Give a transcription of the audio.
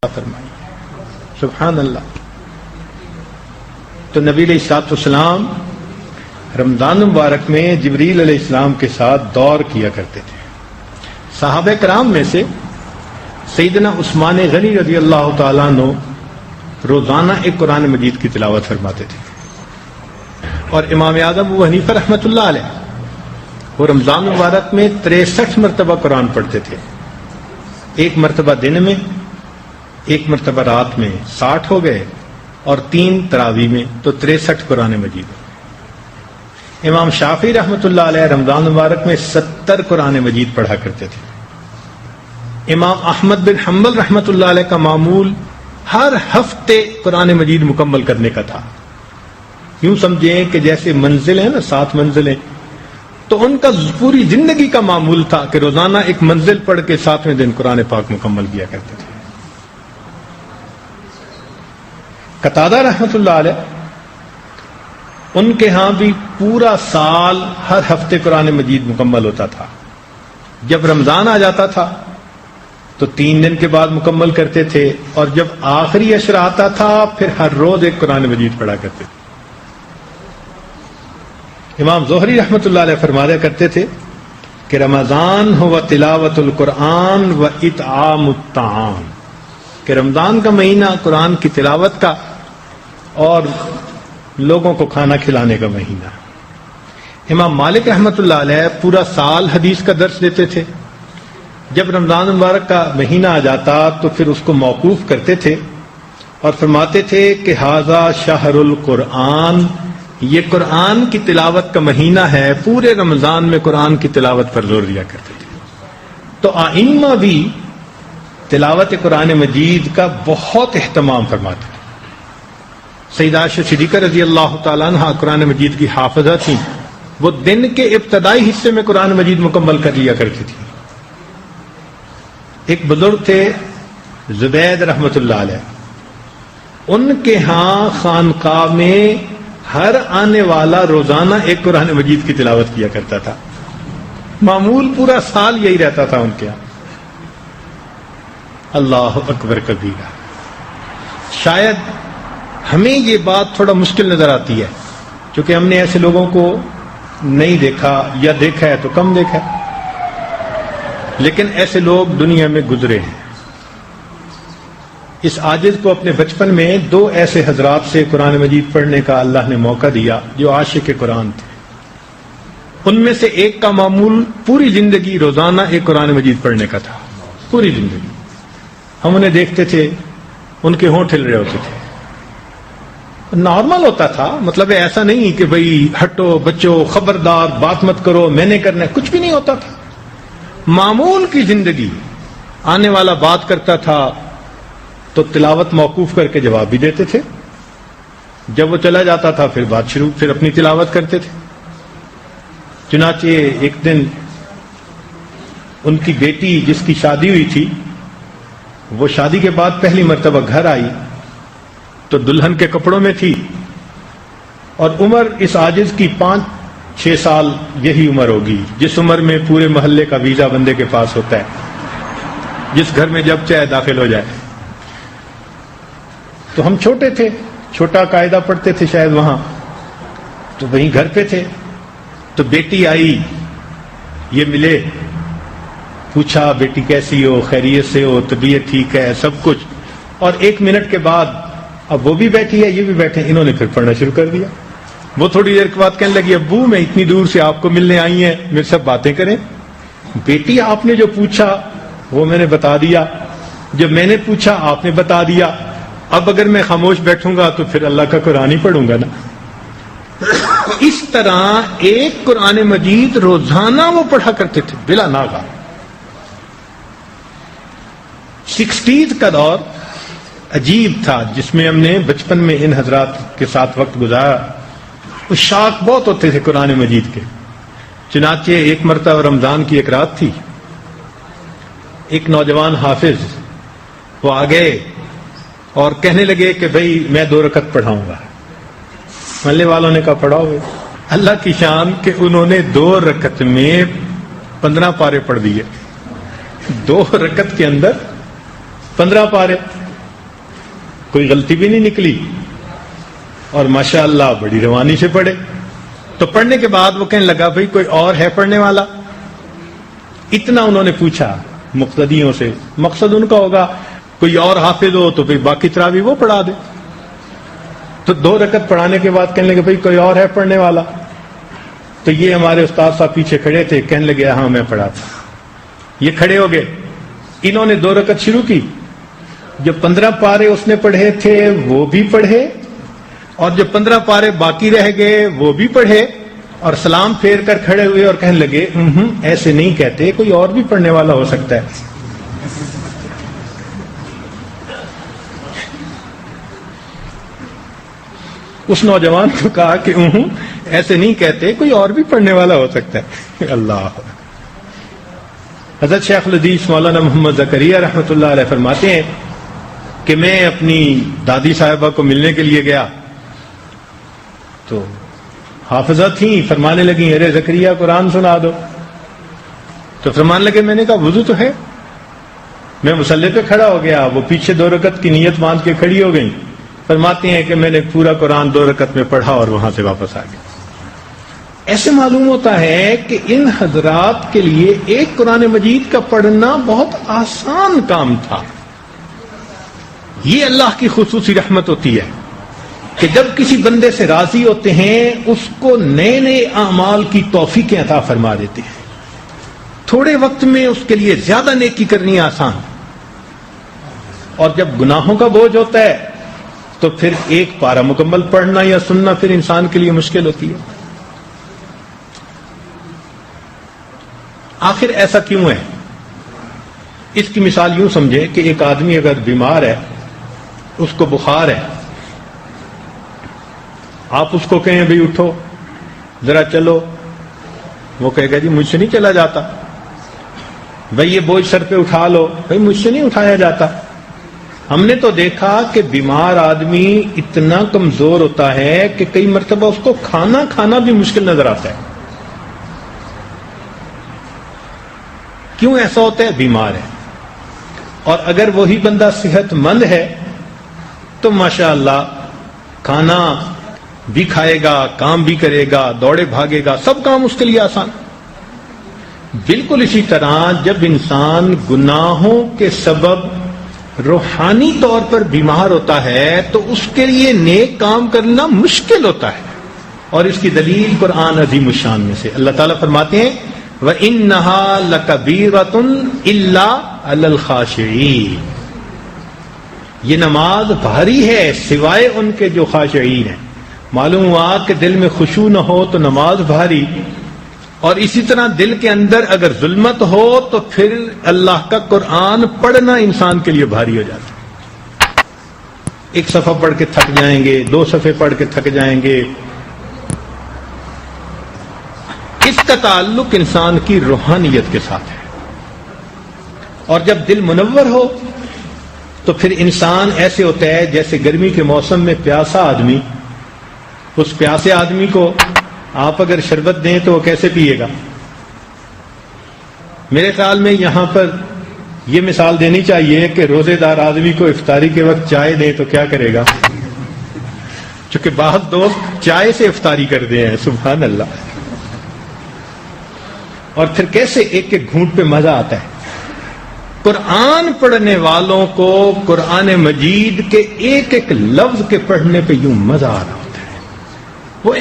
فرمائی. سبحان اللہ. تو نبی علیہ الصلوۃ والسلام رمضان مبارک میں جبریل علیہ السلام کے ساتھ دور کیا کرتے تھے. صحابہ کرام میں سے سیدنا عثمان غنی رضی اللہ تعالیٰ عنہ روزانہ ایک قرآن مجید کی تلاوت فرماتے تھے، اور امام اعظم ابو حنیفہ رحمۃ اللہ علیہ وہ رمضان مبارک میں 63 مرتبہ قرآن پڑھتے تھے. ایک مرتبہ دن میں، ایک مرتبہ رات میں، 60 ہو گئے، اور 3 تراویح میں، تو 63 قرآن مجید. امام شافعی رحمۃ اللہ علیہ رمضان مبارک میں 70 قرآن مجید پڑھا کرتے تھے. امام احمد بن حنبل رحمۃ اللہ علیہ کا معمول ہر ہفتے قرآن مجید مکمل کرنے کا تھا. یوں سمجھیں کہ جیسے منزل ہیں نا، 7 منزلیں، تو ان کا پوری زندگی کا معمول تھا کہ روزانہ ایک منزل پڑھ کے 7ویں دن قرآن پاک مکمل کیا کرتے تھے. قتادہ رحمۃ اللہ علیہ ان کے ہاں بھی پورا سال ہر ہفتے قرآن مجید مکمل ہوتا تھا. جب رمضان آ جاتا تھا تو 3 دن کے بعد مکمل کرتے تھے، اور جب آخری عشر آتا تھا پھر ہر روز ایک قرآن مجید پڑھا کرتے تھے. امام زہری رحمۃ اللہ علیہ فرمایا کرتے تھے کہ رمضان ہوا تلاوت القرآن و اطعام الطعام، کہ رمضان کا مہینہ قرآن کی تلاوت کا اور لوگوں کو کھانا کھلانے کا مہینہ. امام مالک رحمۃ اللہ علیہ پورا سال حدیث کا درس دیتے تھے. جب رمضان مبارک کا مہینہ آ جاتا تو پھر اس کو موقوف کرتے تھے اور فرماتے تھے کہ ھذا شہر القرآن، یہ قرآن کی تلاوت کا مہینہ ہے. پورے رمضان میں قرآن کی تلاوت پر زور دیا کرتے تھے. تو ائمہ بھی تلاوت قرآن مجید کا بہت اہتمام فرماتے تھے. سیدہ عائشہ صدیقہ رضی اللہ تعالیٰ عنہ قرآن مجید کی حافظہ تھیں. وہ دن کے ابتدائی حصے میں قرآن مجید مکمل کر لیا کرتی تھی. ایک بزرگ تھے زبید رحمۃ اللہ علیہ، ان کے ہاں خانقاہ میں ہر آنے والا روزانہ ایک قرآن مجید کی تلاوت کیا کرتا تھا. معمول پورا سال یہی رہتا تھا ان کے ہاں. اللہ اکبر کبیرہ. شاید ہمیں یہ بات تھوڑا مشکل نظر آتی ہے کیونکہ ہم نے ایسے لوگوں کو نہیں دیکھا، یا دیکھا ہے تو کم دیکھا ہے، لیکن ایسے لوگ دنیا میں گزرے ہیں. اس عاجز کو اپنے بچپن میں 2 ایسے حضرات سے قرآن مجید پڑھنے کا اللہ نے موقع دیا جو عاشق قرآن تھے. ان میں سے ایک کا معمول پوری زندگی روزانہ ایک قرآن مجید پڑھنے کا تھا. پوری زندگی ہم انہیں دیکھتے تھے، ان کے ہونٹ ہل رہے ہوتے تھے. نارمل ہوتا تھا، مطلب ایسا نہیں کہ بھئی ہٹو بچو، خبردار، بات مت کرو، میں نے کرنا ہے، کچھ بھی نہیں ہوتا تھا. معمول کی زندگی. آنے والا بات کرتا تھا تو تلاوت موقوف کر کے جواب بھی دیتے تھے. جب وہ چلا جاتا تھا پھر بات شروع، پھر اپنی تلاوت کرتے تھے. چنانچہ ایک دن ان کی بیٹی جس کی شادی ہوئی تھی، وہ شادی کے بعد پہلی مرتبہ گھر آئی تو دلہن کے کپڑوں میں تھی، اور عمر اس عاجز کی 5-6 سال یہی عمر ہوگی جس عمر میں پورے محلے کا ویزا بندے کے پاس ہوتا ہے، جس گھر میں جب چاہے داخل ہو جائے. تو ہم چھوٹے تھے، چھوٹا قاعدہ پڑھتے تھے شاید وہاں، تو وہیں گھر پہ تھے. تو بیٹی آئی، یہ ملے، پوچھا بیٹی کیسی ہو، خیریت سے ہو، طبیعت ٹھیک ہے، سب کچھ. اور 1 منٹ کے بعد اب وہ بھی بیٹھی ہے، یہ بھی بیٹھے، انہوں نے پھر پڑھنا شروع کر دیا. وہ تھوڑی دیر کے بعد کہنے لگی ابو میں اتنی دور سے آپ کو ملنے آئی ہیں، میرے ساتھ باتیں کریں. بیٹی آپ نے جو پوچھا وہ میں نے بتا دیا، جب میں نے پوچھا آپ نے بتا دیا. اب اگر میں خاموش بیٹھوں گا تو پھر اللہ کا قرآن ہی پڑھوں گا نا. اس طرح ایک قرآن مجید روزانہ وہ پڑھا کرتے تھے بلا ناغہ. 60s کا دور عجیب تھا جس میں ہم نے بچپن میں ان حضرات کے ساتھ وقت گزارا. وہ شاق بہت ہوتے تھے قرآن مجید کے. چنانچہ ایک مرتبہ رمضان کی ایک رات تھی، ایک نوجوان حافظ وہ آ گئے اور کہنے لگے کہ بھئی میں 2 رکعت پڑھاؤں گا. محلے والوں نے کہا پڑھاؤ. اللہ کی شان کہ انہوں نے 2 رکعت میں 15 پارے پڑھ دیے. 2 رکعت کے اندر 15 پارے. کوئی غلطی بھی نہیں نکلی اور ماشاءاللہ بڑی روانی سے پڑھے. تو پڑھنے کے بعد وہ کہنے لگا بھئی کوئی اور ہے پڑھنے والا؟ اتنا انہوں نے پوچھا مقتدیوں سے. مقصد ان کا ہوگا کوئی اور حافظ ہو تو پھر باقی تراویح وہ پڑھا دے. تو 2 رکعت پڑھانے کے بعد کہنے لگے بھئی کوئی اور ہے پڑھنے والا؟ تو یہ ہمارے استاد صاحب پیچھے کھڑے تھے, کہنے لگے ہاں میں پڑھاتا. یہ کھڑے ہو گئے, انہوں نے 2 رکعت شروع کی. جو 15 پارے اس نے پڑھے تھے وہ بھی پڑھے, اور جو 15 پارے باقی رہ گئے وہ بھی پڑھے, اور سلام پھیر کر کھڑے ہوئے اور کہنے لگے ایسے نہیں کہتے, کوئی اور بھی پڑھنے والا ہو سکتا ہے. اس نوجوان کو کہا کہ ایسے نہیں کہتے, کوئی اور بھی پڑھنے والا ہو سکتا ہے. اللہ. حضرت شیخ الحدیث مولانا محمد زکریا رحمۃ اللہ علیہ فرماتے ہیں کہ میں اپنی دادی صاحبہ کو ملنے کے لیے گیا تو حافظہ تھیں, فرمانے لگیں ارے زکریا قرآن سنا دو. تو فرمانے لگے میں نے کہا وضو تو ہے. میں مصلی پہ کھڑا ہو گیا, وہ پیچھے 2 رکعت کی نیت باندھ کے کھڑی ہو گئی. فرماتے ہیں کہ میں نے پورا قرآن 2 رکعت میں پڑھا اور وہاں سے واپس آ گیا. ایسے معلوم ہوتا ہے کہ ان حضرات کے لیے ایک قرآن مجید کا پڑھنا بہت آسان کام تھا. یہ اللہ کی خصوصی رحمت ہوتی ہے کہ جب کسی بندے سے راضی ہوتے ہیں اس کو نئے نئے اعمال کی توفیقیں عطا فرما دیتے ہیں. تھوڑے وقت میں اس کے لیے زیادہ نیکی کرنی آسان, اور جب گناہوں کا بوجھ ہوتا ہے تو پھر ایک پارہ مکمل پڑھنا یا سننا پھر انسان کے لیے مشکل ہوتی ہے. آخر ایسا کیوں ہے؟ اس کی مثال یوں سمجھے کہ ایک آدمی اگر بیمار ہے, اس کو بخار ہے, آپ اس کو کہیں بھئی اٹھو ذرا چلو, وہ کہے گا جی مجھ سے نہیں چلا جاتا. بھئی یہ بوجھ سر پہ اٹھا لو, بھئی مجھ سے نہیں اٹھایا جاتا. ہم نے تو دیکھا کہ بیمار آدمی اتنا کمزور ہوتا ہے کہ کئی مرتبہ اس کو کھانا بھی مشکل نظر آتا ہے. کیوں ایسا ہوتا ہے؟ بیمار ہے. اور اگر وہی بندہ صحت مند ہے تو ماشاءاللہ کھانا بھی کھائے گا, کام بھی کرے گا, دوڑے بھاگے گا, سب کام اس کے لیے آسان. بالکل اسی طرح جب انسان گناہوں کے سبب روحانی طور پر بیمار ہوتا ہے تو اس کے لیے نیک کام کرنا مشکل ہوتا ہے. اور اس کی دلیل قرآن عظیم الشان میں سے اللہ تعالیٰ فرماتے ہیں وَإِنَّهَا لَكَبِيرَةٌ إِلَّا عَلَى الْخَاشِعِينَ. یہ نماز بھاری ہے سوائے ان کے جو خاشعین ہیں. معلوم ہوا کہ دل میں خشوع نہ ہو تو نماز بھاری, اور اسی طرح دل کے اندر اگر ظلمت ہو تو پھر اللہ کا قرآن پڑھنا انسان کے لیے بھاری ہو جاتا ہے. ایک صفحہ پڑھ کے تھک جائیں گے, 2 صفحے پڑھ کے تھک جائیں گے. اس کا تعلق انسان کی روحانیت کے ساتھ ہے. اور جب دل منور ہو تو پھر انسان ایسے ہوتا ہے جیسے گرمی کے موسم میں پیاسا آدمی, اس پیاسے آدمی کو آپ اگر شربت دیں تو وہ کیسے پیے گا؟ میرے خیال میں یہاں پر یہ مثال دینی چاہیے کہ روزے دار آدمی کو افطاری کے وقت چائے دیں تو کیا کرے گا؟ چونکہ بعض دوست چائے سے افطاری کر دے ہیں, سبحان اللہ. اور پھر کیسے ایک ایک گھونٹ پہ مزہ آتا ہے. قرآن پڑھنے والوں کو قرآن مجید کے ایک ایک لفظ کے پڑھنے پہ یوں مزہ آ رہا ہوتا ہے, وہ